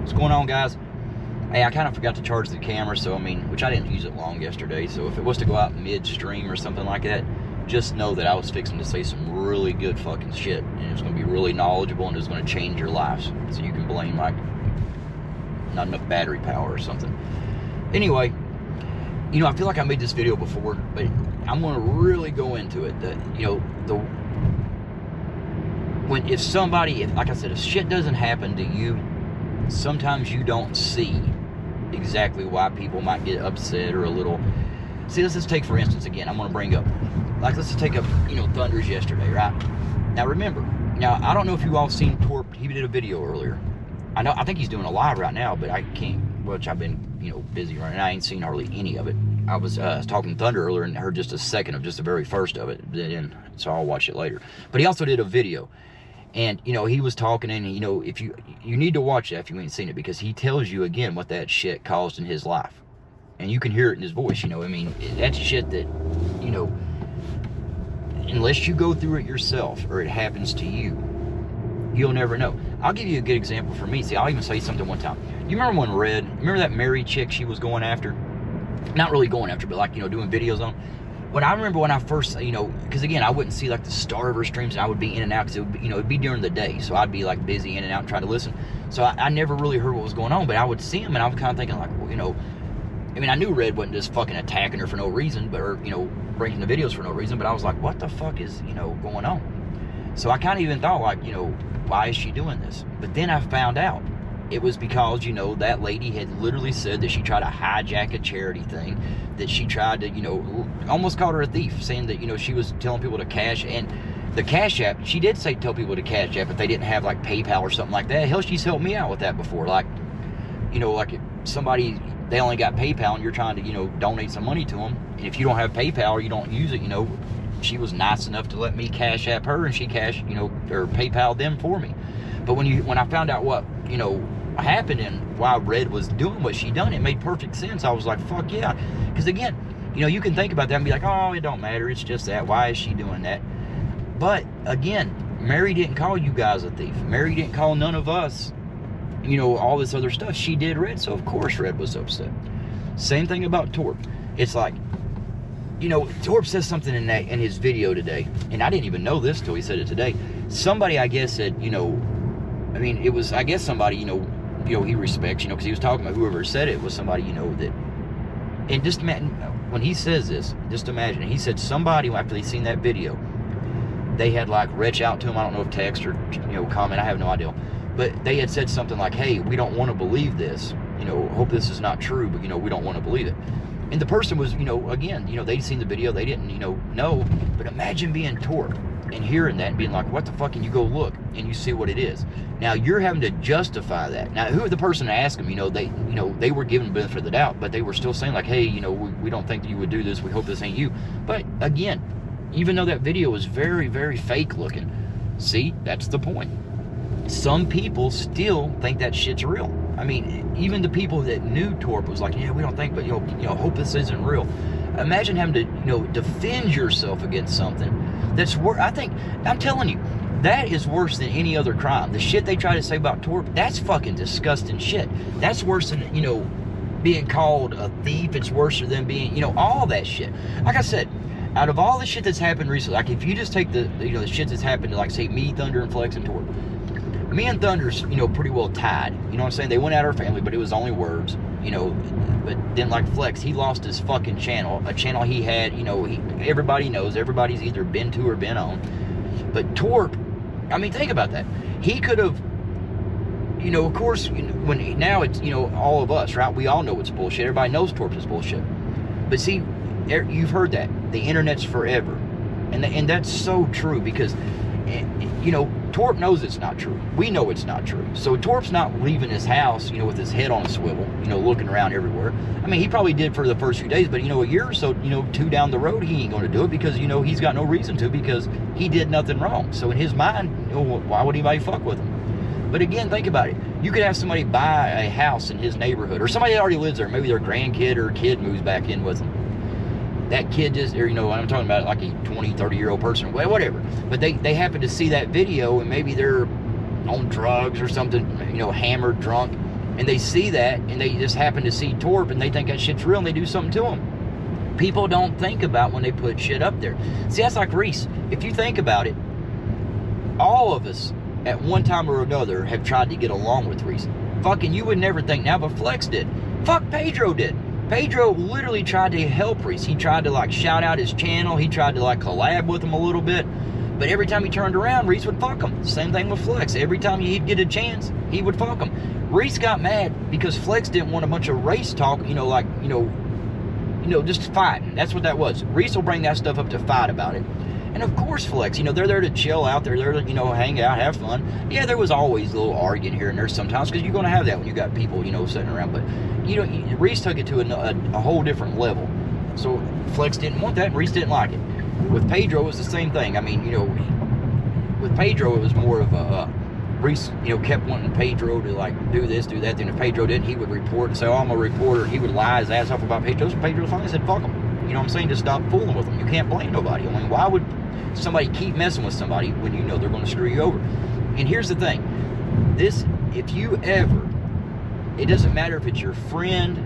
What's going on, guys? Hey, I kind of forgot to charge the camera, so I mean, which I didn't use it long yesterday, so if it was to go out midstream or something like that, just know that I was fixing to say some really good fucking shit, and it was going to be really knowledgeable, and it was going to change your lives, so you can blame, like, not enough battery power or something. Anyway, you know, I feel like I made this video before, but I'm going to really go into it, that, you know, if somebody, like I said, if shit doesn't happen to you, sometimes you don't see exactly why people might get upset or a little. See, let's just take, for instance, again, I'm going to bring up, like, let's just take up, you know, Thunders yesterday, right? Now, remember, now, I don't know if you all seen Torp. He did a video earlier. I think he's doing a live right now, but I can't, which I've been, you know, busy running. I ain't seen hardly any of it. I was talking Thunder earlier and heard just a second of just the very first of it, so I'll watch it later. But he also did a video. And, you know, he was talking, and, you know, if you need to watch that if you ain't seen it, because he tells you, again, what that shit caused in his life. And you can hear it in his voice, you know. I mean, that's shit that, you know, unless you go through it yourself or it happens to you, you'll never know. I'll give you a good example for me. See, I'll even say something one time. You remember when remember that Mary chick she was going after? Not really going after, but, like, you know, doing videos on? I remember when I first, you know, because again, I wouldn't see like the start of her streams, and I would be in and out because it would be, you know, it'd be during the day, so I'd be like busy in and out trying to listen. So I never really heard what was going on, but I would see them, and I was kind of thinking like, well, you know, I mean, I knew Red wasn't just fucking attacking her for no reason, but, or, you know, breaking the videos for no reason, but I was like, what the fuck is, you know, going on? So I kind of even thought like, you know, why is she doing this? But then I found out it was because, you know, that lady had literally said that she tried to hijack a charity thing, that she tried to, you know, almost called her a thief, saying that, you know, she was telling people to cash, and the Cash App, she did say tell people to Cash App if they didn't have like PayPal or something like that. Hell, she's helped me out with that before. Like, you know, like if somebody, they only got PayPal and you're trying to, you know, donate some money to them, and if you don't have PayPal or you don't use it, you know, she was nice enough to let me Cash App her, and she you know, or PayPal them for me. But when I found out what, you know, happened and why Red was doing what she done, it made perfect sense. I was like, fuck yeah. Because again, you know, you can think about that and be like, oh, it don't matter, it's just that, why is she doing that? But again, Mary didn't call you guys a thief. Mary didn't call none of us, you know, all this other stuff. She did Red, so of course Red was upset. Same thing about Torp. It's like, you know, Torp says something in his video today, and I didn't even know this till he said it today. Somebody, I guess, said, you know, I mean, it was, I guess, somebody, you know, he respects, you know, because he was talking about whoever said it was somebody, you know, that, and just imagine, when he says this, just imagine, he said somebody, after they seen that video, they had, like, reached out to him, I don't know if text or, you know, comment, I have no idea, but they had said something like, hey, we don't want to believe this, you know, hope this is not true, but, you know, we don't want to believe it. And the person was, you know, again, you know, they'd seen the video, they didn't, you know, but imagine being Torp and hearing that and being like, what the fuck, and you go look and you see what it is. Now you're having to justify that. Now who the person to ask them, you know, they were given the benefit of the doubt, but they were still saying like, hey, you know, we don't think that you would do this, we hope this ain't you. But again, even though that video was very, very fake looking, see, that's the point. Some people still think that shit's real. I mean, even the people that knew Torp was like, yeah, we don't think, but you know, hope this isn't real. Imagine having to, you know, defend yourself against something that's worse. I think, I'm telling you, that is worse than any other crime. The shit they try to say about Torp, that's fucking disgusting shit. That's worse than, you know, being called a thief. It's worse than being, you know, all that shit. Like I said, out of all the shit that's happened recently, like if you just take the, you know, the shit that's happened to, like, say, me, Thunder, and Flex, and Torp, me and Thunder's, you know, pretty well tied. You know what I'm saying? They went at our family, but it was only words, you know. But then, like Flex, he lost his fucking channel, a channel he had, you know, everybody knows, everybody's either been to or been on. But Torp, I mean, think about that. He could have, you know, of course, now it's, you know, all of us, right? We all know it's bullshit. Everybody knows Torp is bullshit. But see, you've heard that. The internet's forever. And that's so true because, you know, Torp knows it's not true. We know it's not true. So Torp's not leaving his house, you know, with his head on a swivel, you know, looking around everywhere. I mean, he probably did for the first few days, but, you know, a year or so, you know, 2 down the road, he ain't going to do it because, you know, he's got no reason to because he did nothing wrong. So in his mind, you know, why would anybody fuck with him? But again, think about it. You could have somebody buy a house in his neighborhood or somebody that already lives there. Maybe their grandkid or kid moves back in with them. That kid just, or, you know, I'm talking about like a 20, 30-year-old person, whatever. But they happen to see that video and maybe they're on drugs or something, you know, hammered, drunk, And they see that, and they just happen to see Torp, and they think that shit's real, and they do something to him. People don't think about when they put shit up there. See, that's like Reese. If you think about it, all of us, at one time or another, have tried to get along with Reese. Fucking, you would never think now, but Flex did. Fuck, Pedro did. Pedro literally tried to help Reese. He tried to, like, shout out his channel. He tried to, like, collab with him a little bit. But every time he turned around, Reese would fuck him. Same thing with Flex. Every time he'd get a chance, he would fuck him. Reese got mad because Flex didn't want a bunch of race talk, just fighting. That's what that was. Reese will bring that stuff up to fight about it. And of course, Flex, they're there to chill out. They're there to, hang out, have fun. Yeah, there was always a little arguing here and there sometimes, because you're going to have that when you got people, sitting around. But, Reese took it to a whole different level. So Flex didn't want that, and Reese didn't like it. With Pedro, it was the same thing. I mean, with Pedro, it was more of a, Reese, kept wanting Pedro to, like, do this, do that. Then if Pedro didn't, he would report and say, oh, I'm a reporter. He would lie his ass off about Pedro. So Pedro finally said, fuck him. You know what I'm saying? Just stop fooling with them. You can't blame nobody. I mean, why would somebody keep messing with somebody when they're going to screw you over? And here's the thing. If you ever, it doesn't matter if it's your friend,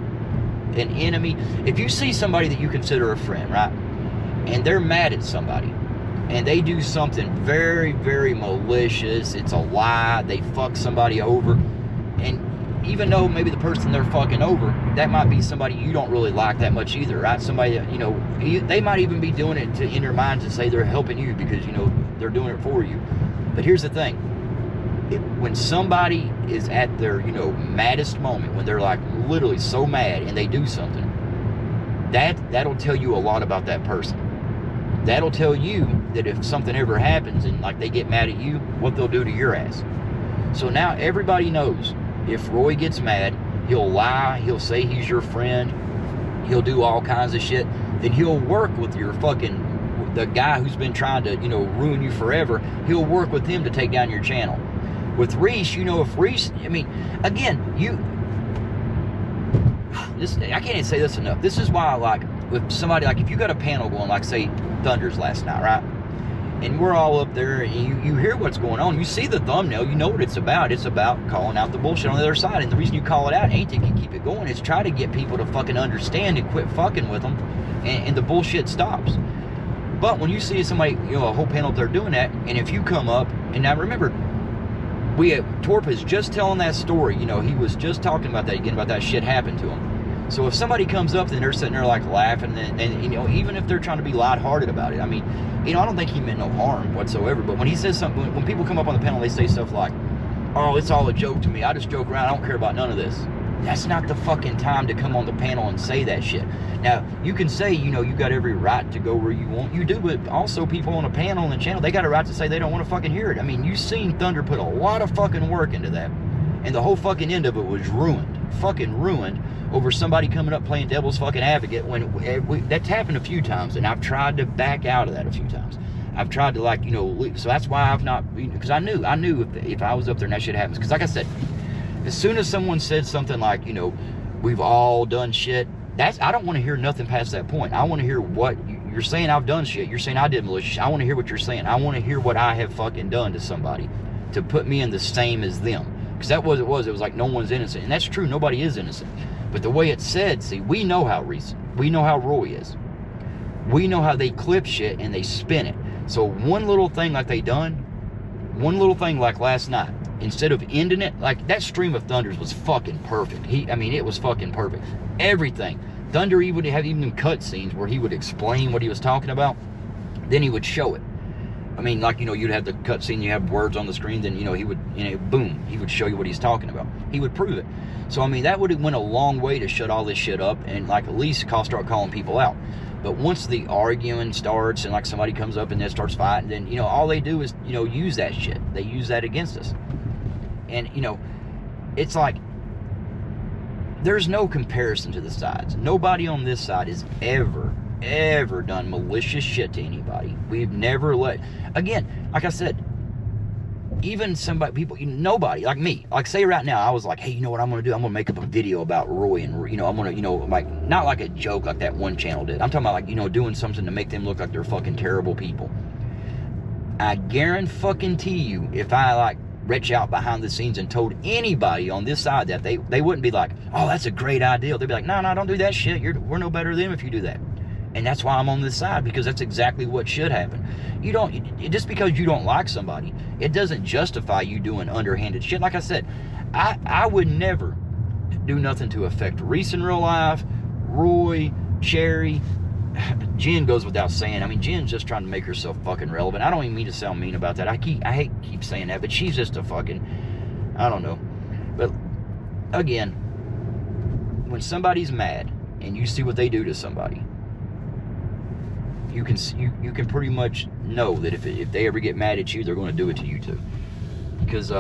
an enemy. If you see somebody that you consider a friend, right? And they're mad at somebody, and they do something very, very malicious, it's a lie, they fuck somebody over, and even though maybe the person they're fucking over, that might be somebody you don't really like that much either, right? Somebody that, they might even be doing it in their minds to say they're helping you because, they're doing it for you. But here's the thing. When somebody is at their, maddest moment, when they're like literally so mad and they do something, that'll tell you a lot about that person. That'll tell you that if something ever happens and like they get mad at you, what they'll do to your ass. So now everybody knows if Roy gets mad, he'll lie, he'll say he's your friend, he'll do all kinds of shit, then he'll work with the guy who's been trying to, ruin you forever, he'll work with him to take down your channel. With Reese, if Reese, I mean, again, I can't even say this enough. This is why, like, with somebody, like, if you got a panel going, like, say, Thunders last night, right? And we're all up there, and you hear what's going on. You see the thumbnail, you know what it's about. It's about calling out the bullshit on the other side. And the reason you call it out ain't to keep it going. It's try to get people to fucking understand and quit fucking with them, and the bullshit stops. But when you see somebody, a whole panel up there doing that, and if you come up, and now remember, Torp is just telling that story. He was just talking about that again, about that shit happened to him. So if somebody comes up and they're sitting there like laughing, and even if they're trying to be lighthearted about it, I mean, I don't think he meant no harm whatsoever. But when he says something, when people come up on the panel, they say stuff like, "Oh, it's all a joke to me. I just joke around. I don't care about none of this." That's not the fucking time to come on the panel and say that shit. Now, you can say, you got every right to go where you want. You do, but also people on a panel and the channel, they got a right to say they don't want to fucking hear it. I mean, you've seen Thunder put a lot of fucking work into that. And the whole fucking end of it was ruined. Fucking ruined over somebody coming up playing devil's fucking advocate when that's happened a few times, and I've tried to back out of that a few times. I've tried to so that's why I've not, because I knew if I was up there and that shit happens, because like I said, as soon as someone said something like, we've all done shit, I don't want to hear nothing past that point. I want to hear what you're saying. I've done shit. You're saying I did malicious. I want to hear what you're saying. I want to hear what I have fucking done to somebody to put me in the same as them. Because that was it was. It was like no one's innocent. And that's true. Nobody is innocent. But the way it's said, see, we know how Roy is. We know how they clip shit and they spin it. So one little thing like they done, one little thing like last night, instead of ending it, like that stream of Thunders was fucking perfect. It was fucking perfect. Everything. Thunder even have even cut scenes where he would explain what he was talking about, then he would show it. I mean, like, you'd have the cut scene, you have words on the screen, then, he would, boom, he would show you what he's talking about. He would prove it. So, I mean, that would have went a long way to shut all this shit up and, like, at least start calling people out. But once the arguing starts and, like, somebody comes up and then starts fighting, then, all they do is, use that shit. They use that against us. And, it's like, there's no comparison to the sides. Nobody on this side has ever done malicious shit to anybody. We've never again, like I said, even nobody, like me, like say right now, I was like, hey, you know what I'm going to do? I'm going to make up a video about Roy and, I'm going to, like, not like a joke like that one channel did. I'm talking about like, doing something to make them look like they're fucking terrible people. I guarantee you, if I like reach out behind the scenes and told anybody on this side that, they wouldn't be like, oh, that's a great idea. They'd be like, no, don't do that shit. We're no better than them if you do that. And that's why I'm on this side, because that's exactly what should happen. You don't, just because you don't like somebody, it doesn't justify you doing underhanded shit. Like I said, I would never do nothing to affect Reese in real life, Roy, Cherry. Jen goes without saying. I mean, Jen's just trying to make herself fucking relevant. I don't even mean to sound mean about that. I hate keep saying that, but she's just a fucking, I don't know. But again, when somebody's mad and you see what they do to somebody, you can pretty much know that if they ever get mad at you, they're going to do it to you too. Because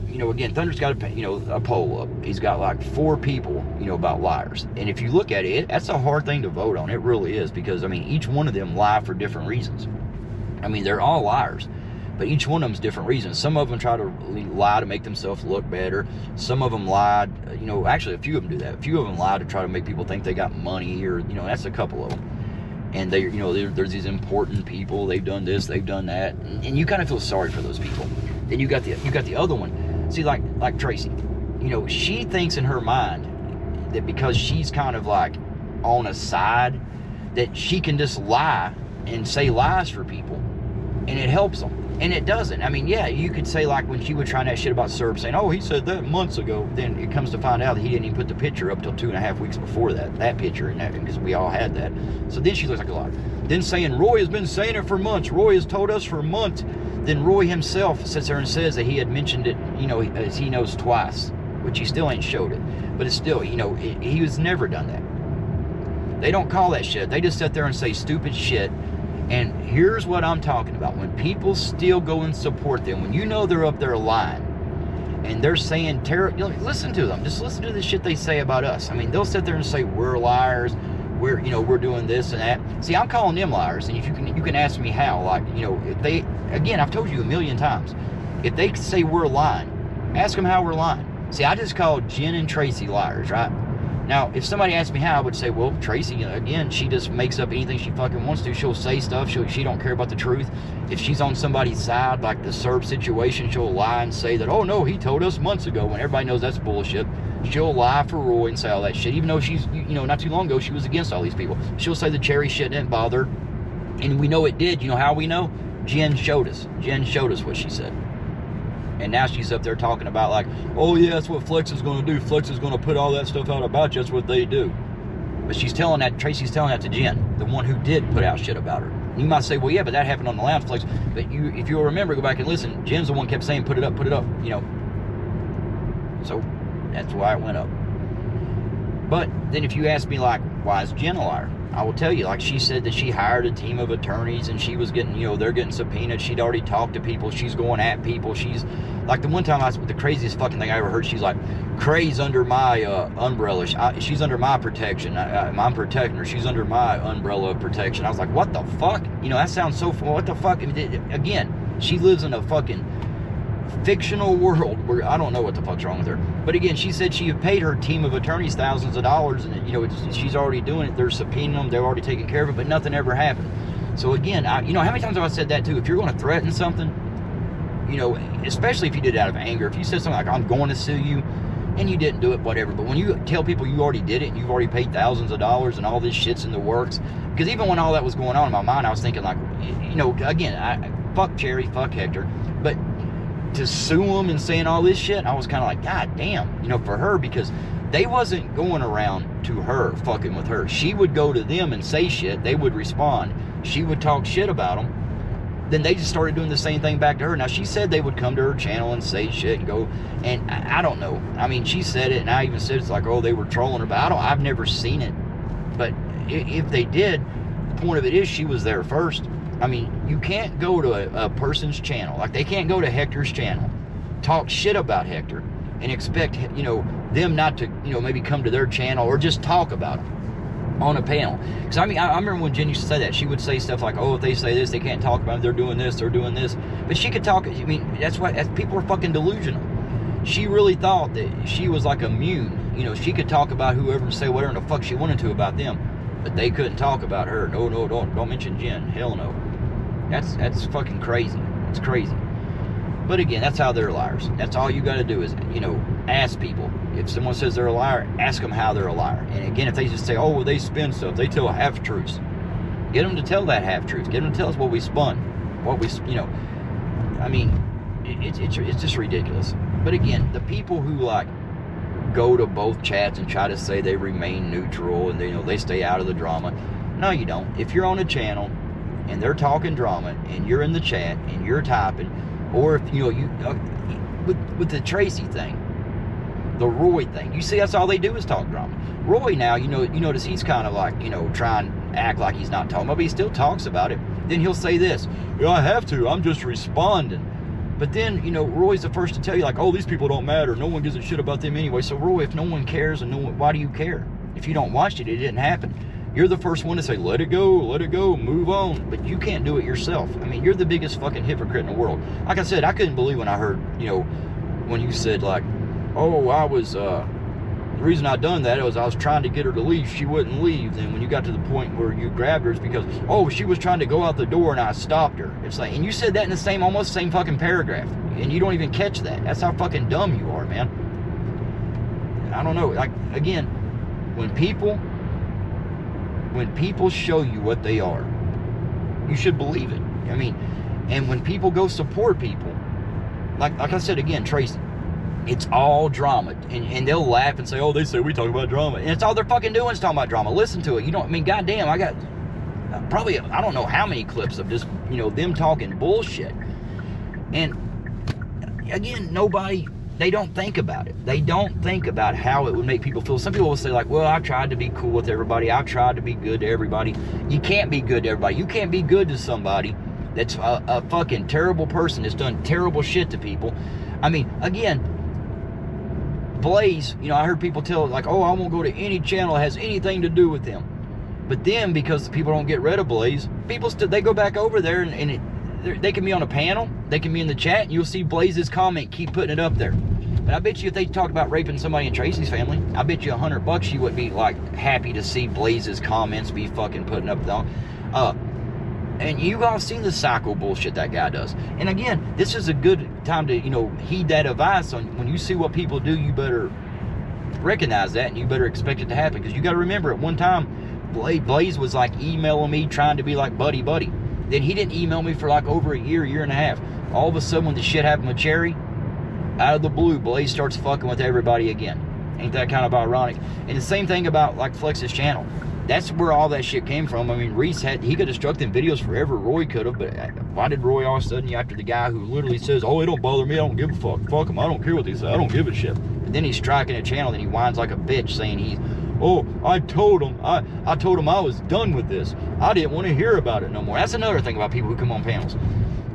you know, again, Thunder's got a poll up. He's got like 4 people, about liars. And if you look at it, that's a hard thing to vote on. It really is, because I mean, each one of them lie for different reasons. I mean, they're all liars, but each one of them's different reasons. Some of them try to lie to make themselves look better. Some of them lied, actually a few of them do that. A few of them lie to try to make people think they got money, or that's a couple of them. And they, there's these important people. They've done this, they've done that, and you kind of feel sorry for those people. Then you got the other one. See, like Tracy, she thinks in her mind that because she's kind of like on a side, that she can just lie and say lies for people, and it helps them. And it doesn't. I mean, yeah, you could say, like when she was trying that shit about Serb, saying, oh, he said that months ago. Then it comes to find out that he didn't even put the picture up till 2.5 weeks before that picture, and that, because we all had that. So then she looks like a liar. Then saying, Roy has been saying it for months. Roy has told us for months. Then Roy himself sits there and says that he had mentioned it, as he knows, twice, which he still ain't showed it. But it's still, he was never done that. They don't call that shit. They just sit there and say stupid shit. And here's what I'm talking about. When people still go and support them, when they're up there lying, and they're saying listen to them. Just listen to the shit they say about us. I mean, they'll sit there and say we're liars. We're doing this and that. See, I'm calling them liars, and if you can ask me how. Like, if they, again, I've told you a million times, if they say we're lying, ask them how we're lying. See, I just called Jen and Tracy liars, right? Now, if somebody asked me how, I would say, well, Tracy, again, she just makes up anything she fucking wants to. She'll say stuff. She don't care about the truth. If she's on somebody's side, like the Serb situation, she'll lie and say that, oh, no, he told us months ago, when everybody knows that's bullshit. She'll lie for Roy and say all that shit, even though she's, not too long ago, she was against all these people. She'll say the Cherry shit didn't bother her. And we know it did. You know how we know? Jen showed us. Jen showed us what she said. And now she's up there talking about like, oh yeah, that's what Flex is going to do. Flex is going to put all that stuff out about you. That's what they do. But Tracy's telling that to Jen, the one who did put out shit about her. And you might say, well, yeah, but that happened on the last Flex. But if you'll remember, go back and listen. Jen's the one kept saying, put it up, So that's why it went up. But then if you ask me, like, why is Jen a liar? I will tell you, like, she said that she hired a team of attorneys and she was getting, they're getting subpoenaed. She'd already talked to people. She's going at people. She's, like, the one time the craziest fucking thing I ever heard, she's like, Cray's under my umbrella. She's under my protection. I'm protecting her. She's under my umbrella of protection. I was like, what the fuck? That sounds so, what the fuck? Again, she lives in a fucking fictional world where I don't know what the fuck's wrong with her. But again, she said she had paid her team of attorneys thousands of dollars, and she's already doing it. They're subpoenaing them. They're already taking care of it, but nothing ever happened. So again, how many times have I said that too? If you're going to threaten something, especially if you did it out of anger, if you said something like, I'm going to sue you, and you didn't do it, whatever. But when you tell people you already did it and you've already paid thousands of dollars and all this shit's in the works, because even when all that was going on in my mind, I was thinking like, again, fuck Cherry, fuck Hector, but to sue them and saying all this shit, I was kind of like, God damn, for her, because they wasn't going around to her, fucking with her. She would go to them and say shit. They would respond. She would talk shit about them. Then they just started doing the same thing back to her. Now, she said they would come to her channel and say shit and go, and I don't know. I mean, she said it, and I even said it's like, oh, they were trolling her, but I've never seen it. But if they did, the point of it is she was there first. I mean, you can't go to a person's channel, like they can't go to Hector's channel, talk shit about Hector, and expect, them not to, maybe come to their channel or just talk about him on a panel. Because I remember when Jen used to say that, she would say stuff like, oh, if they say this, they can't talk about it, they're doing this, they're doing this. But she could talk, that's why people are fucking delusional. She really thought that she was like immune. She could talk about whoever and say whatever the fuck she wanted to about them. But they couldn't talk about her. No, don't mention Jen. Hell no. That's fucking crazy. It's crazy. But again, that's how they're liars. That's all you got to do is, you know, ask people. If someone says they're a liar, ask them how they're a liar. And again, if they just say, oh, well, they spin stuff, they tell half-truths. Get them to tell that half-truth. Get them to tell us what we spun. What we, you know, I mean, it's just ridiculous. But again, the people who, like, go to both chats and try to say they remain neutral and they, you know, they stay out of the drama. No, you don't. If you're on a channel and they're talking drama and you're in the chat and you're typing, or if, you know, you with the Tracy thing, the Roy thing, you see, that's all they do is talk drama. Roy now, you notice he's kind of like, you know, trying to act like he's not talking about it, but he still talks about it. Then he'll say this, yeah, I have to, I'm just responding. But then, you know, Roy's the first to tell you, like, oh, these people don't matter, no one gives a shit about them anyway. So Roy, if no one cares, and why do you care? If you don't watch it, it didn't happen. You're the first one to say, let it go, move on. But you can't do it yourself. I mean, you're the biggest fucking hypocrite in the world. Like I said, I couldn't believe when I heard, you know, when you said, like, oh, I was, the reason I done that was I was trying to get her to leave. She wouldn't leave. Then when you got to the point where you grabbed her, it's because, oh, she was trying to go out the door and I stopped her. It's like, and you said that in the almost same fucking paragraph. And you don't even catch that. That's how fucking dumb you are, man. I don't know. Like, again, when people show you what they are, you should believe it. I mean, and when people go support people, like I said again, Tracy, it's all drama. And they'll laugh and say, oh, they say we talk about drama. And it's all they're fucking doing is talking about drama. Listen to it. You don't, I mean, goddamn, I got probably, I don't know how many clips of just, you know, them talking bullshit. And again, they don't think about it. They don't think about how it would make people feel. Some people will say, like, well, I tried to be cool with everybody. I tried to be good to everybody. You can't be good to everybody. You can't be good to somebody that's a fucking terrible person that's done terrible shit to people. I mean, again, Blaze, you know, I heard people tell, like, oh, I won't go to any channel that has anything to do with them. But then, because people don't get rid of Blaze, people they go back over there and they can be on a panel, they can be in the chat, and you'll see Blaze's comment, keep putting it up there. But I bet you if they talked about raping somebody in Tracy's family, I bet you $100 you would be, like, happy to see Blaze's comments be fucking putting up there. And you all seen the psycho bullshit that guy does. And again, this is a good time to, you know, heed that advice on when you see what people do, you better recognize that and you better expect it to happen. Because you got to remember, at one time, Blaze was like emailing me trying to be like buddy. Then he didn't email me for like over a year and a half. All of a sudden, when the shit happened with Cherry, out of the blue, Blaze starts fucking with everybody again. Ain't that kind of ironic? And the same thing about like Flex's channel. That's where all that shit came from. I mean, Reese he could have struck them videos forever. Roy could have, but why did Roy all of a sudden you after the guy who literally says, oh, it don't bother me, I don't give a fuck. Fuck him, I don't care what they say, I don't give a shit. But then he's striking a channel and he whines like a bitch saying I told him I was done with this. I didn't want to hear about it no more. That's another thing about people who come on panels.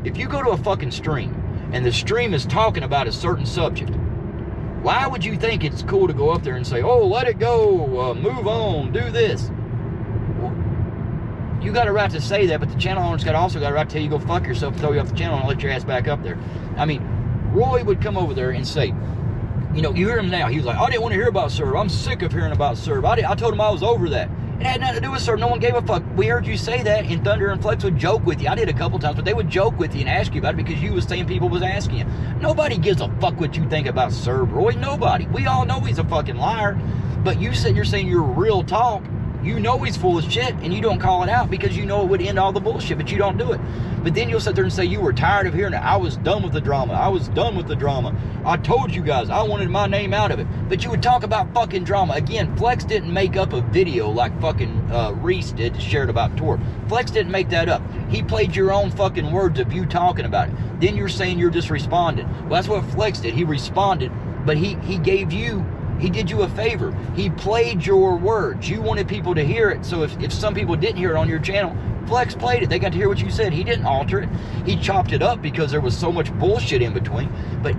If you go to a fucking stream and the stream is talking about a certain subject, why would you think it's cool to go up there and say, oh, let it go, move on, do this? You got a right to say that, but the channel owner's also got a right to tell you go fuck yourself and throw you off the channel and let your ass back up there. I mean, Roy would come over there and say, you know, you hear him now. He was like, I didn't want to hear about Serb. I'm sick of hearing about Serb. I told him I was over that. It had nothing to do with Serb. No one gave a fuck. We heard you say that, and Thunder and Flex would joke with you. I did a couple times, but they would joke with you and ask you about it because you was saying people was asking you. Nobody gives a fuck what you think about Serb, Roy. Nobody. We all know he's a fucking liar. But you said you're saying you're real talk. You know he's full of shit, and you don't call it out because you know it would end all the bullshit, but you don't do it. But then you'll sit there and say you were tired of hearing it. I was done with the drama. I was done with the drama. I told you guys I wanted my name out of it. But you would talk about fucking drama. Again, Flex didn't make up a video like fucking Reese did, shared about Tor. Flex didn't make that up. He played your own fucking words of you talking about it. Then you're saying you're just responding. Well, that's what Flex did. He responded, but he did you a favor. He played your words. You wanted people to hear it. So if some people didn't hear it on your channel, Flex played it. They got to hear what you said. He didn't alter it. He chopped it up because there was so much bullshit in between. But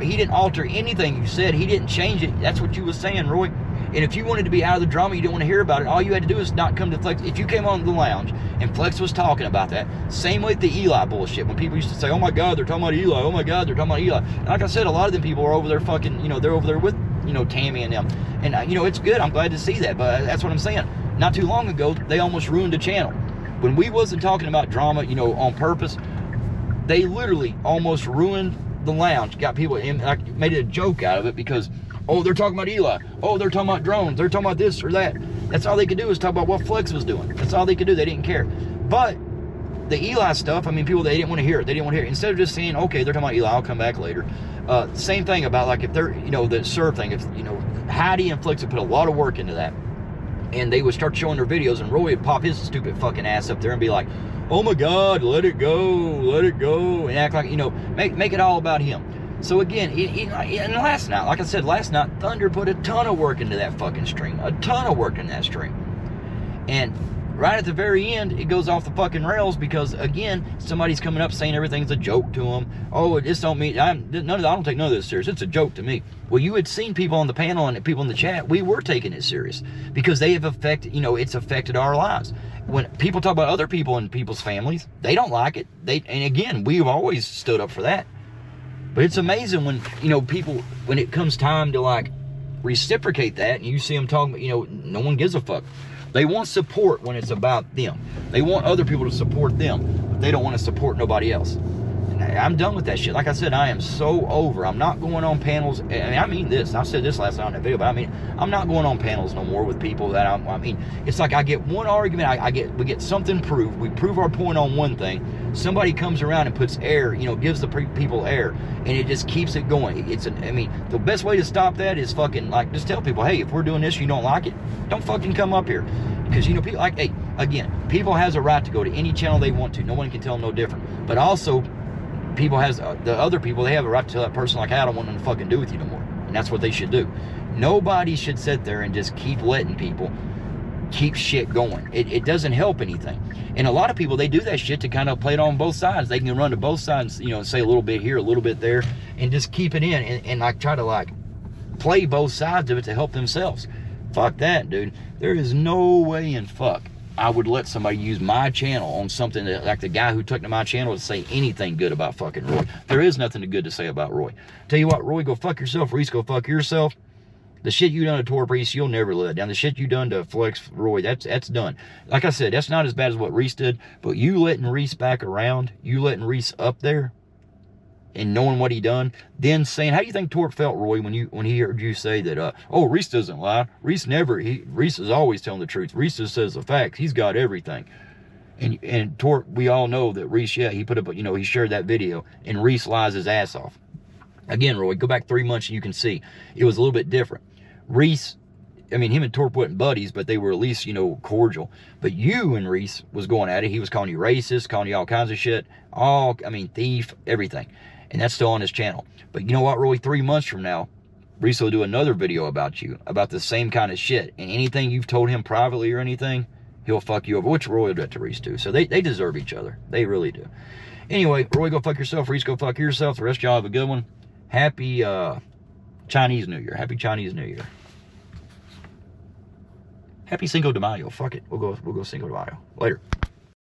he didn't alter anything you said. He didn't change it. That's what you was saying, Roy. And if you wanted to be out of the drama, you didn't want to hear about it, all you had to do is not come to Flex. If you came on the lounge and Flex was talking about that, same with the Eli bullshit. When people used to say, oh my God, they're talking about Eli. Oh my God, they're talking about Eli. And like I said, a lot of them people are over there fucking, you know, they're over there with, you know, Tammy and them. And, you know, it's good. I'm glad to see that. But that's what I'm saying. Not too long ago, they almost ruined the channel. When we wasn't talking about drama, you know, on purpose, they literally almost ruined the lounge. Got people in, like, made a joke out of it because, oh, they're talking about Eli. Oh, they're talking about drones. They're talking about this or that. That's all they could do is talk about what Flex was doing. That's all they could do. They didn't care. But the Eli stuff, I mean, people, they didn't want to hear it. They didn't want to hear it. Instead of just saying, okay, they're talking about Eli, I'll come back later. Same thing about, like, if they're, you know, the Serve thing, if, you know, Heidi and Flex would put a lot of work into that. And they would start showing their videos, and Roy would pop his stupid fucking ass up there and be like, oh my God, let it go, and act like, you know, make it all about him. So again, and last night, like I said, last night, Thunder put a ton of work into that fucking stream. A ton of work in that stream. And right at the very end, it goes off the fucking rails because, again, somebody's coming up saying everything's a joke to them. Oh, this don't mean, I don't take none of this serious. It's a joke to me. Well, you had seen people on the panel and people in the chat, we were taking it serious because they have affected, you know, it's affected our lives. When people talk about other people and people's families, they don't like it. And again, we've always stood up for that. But it's amazing when, you know, people, when it comes time to, like, reciprocate that, and you see them talking, you know, no one gives a fuck. They want support when it's about them. They want other people to support them, but they don't want to support nobody else. And I'm done with that shit. Like I said, I am so over. I'm not going on panels. And I mean this. I said this last night in that video, but I mean, I'm not going on panels no more with people that I mean, it's like I get one argument, we get something proved. We prove our point on one thing. Somebody comes around and puts air, you know, gives the people air, and it just keeps it going. I mean, the best way to stop that is fucking, like, just tell people, hey, if we're doing this, you don't like it, don't fucking come up here. Because, you know, people, like, hey, again, people has a right to go to any channel they want to. No one can tell them no different. But also, people has, the other people, they have a right to tell that person, like, hey, I don't want nothing to fucking do with you no more. And that's what they should do. Nobody should sit there and just keep letting people keep shit going. It doesn't help anything. And a lot of people, they do that shit to kind of play it on both sides. They can run to both sides, you know, say a little bit here, a little bit there, and just keep it in and like try to, like, play both sides of it to help themselves. Fuck that, dude. There is no way in fuck I would let somebody use my channel on something that, like the guy who took to my channel, to say anything good about fucking Roy. There is nothing good to say about Roy. Tell you what, Roy, go fuck yourself. Reese, go fuck yourself. The shit you done to Torp Reese, you'll never let down. The shit you done to Flex Roy, that's done. Like I said, that's not as bad as what Reese did, but you letting Reese back around, you letting Reese up there, and knowing what he done, then saying, how do you think Torp felt, Roy, when he heard you say that, oh, Reese doesn't lie. Reese is always telling the truth. Reese just says the facts. He's got everything. And Torp, we all know that Reese, yeah, he put up, you know, he shared that video, and Reese lies his ass off. Again, Roy, go back 3 months and you can see it was a little bit different. Reese, I mean, him and Torp wasn't buddies, but they were at least, you know, cordial. But you and Reese was going at it. He was calling you racist, calling you all kinds of shit. Thief, everything. And that's still on his channel. But you know what, Roy? 3 months from now, Reese will do another video about you, about the same kind of shit. And anything you've told him privately or anything, he'll fuck you over, which Roy will do that to Reese too. So they deserve each other. They really do. Anyway, Roy, go fuck yourself. Reese, go fuck yourself. The rest of y'all have a good one. Happy Chinese New Year. Happy Chinese New Year. Happy Cinco de Mayo. Fuck it. We'll go Cinco de Mayo. Later.